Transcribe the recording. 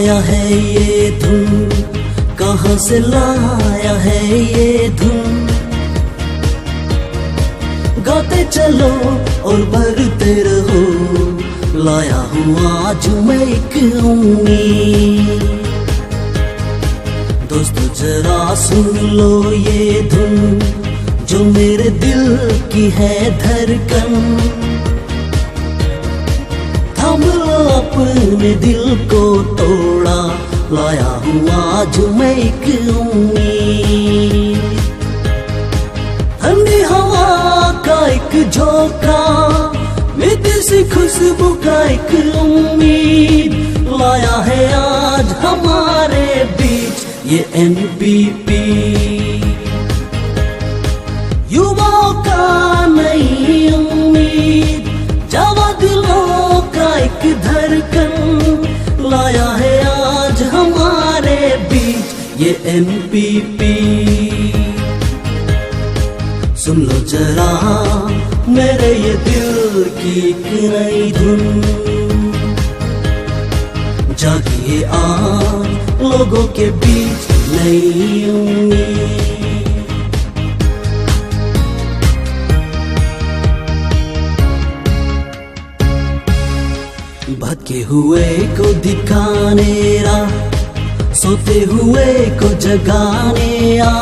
आया है ये धुन, कहाँ से लाया है ये धुन। गाते चलो और भरते रहो, लाया हूँ आज मैं एक उम्मीद। दोस्तों जरा सुन लो ये धुन, जो मेरे दिल की है धड़कन। थाम लो अपने दिल को तोड़ा, लाया हूँ आज मैं एक उम्मीद। ठंडी हवा का एक झोंका, विदेशी खुशबू का एक उम्मीद, लाया है आज हमारे बीच ये NPP। युवाओं का नई उम्मीद, जवा दिलों का एक धड़कन, लाया है आज हमारे बीच ये NPP। सुन लो जरा मेरे ये दिल की एक नई धुन, जागिए आज लोगों के बीच नई उम्मीद। भटके हुए को दिखाने राह, सोते हुए को जगाने आ,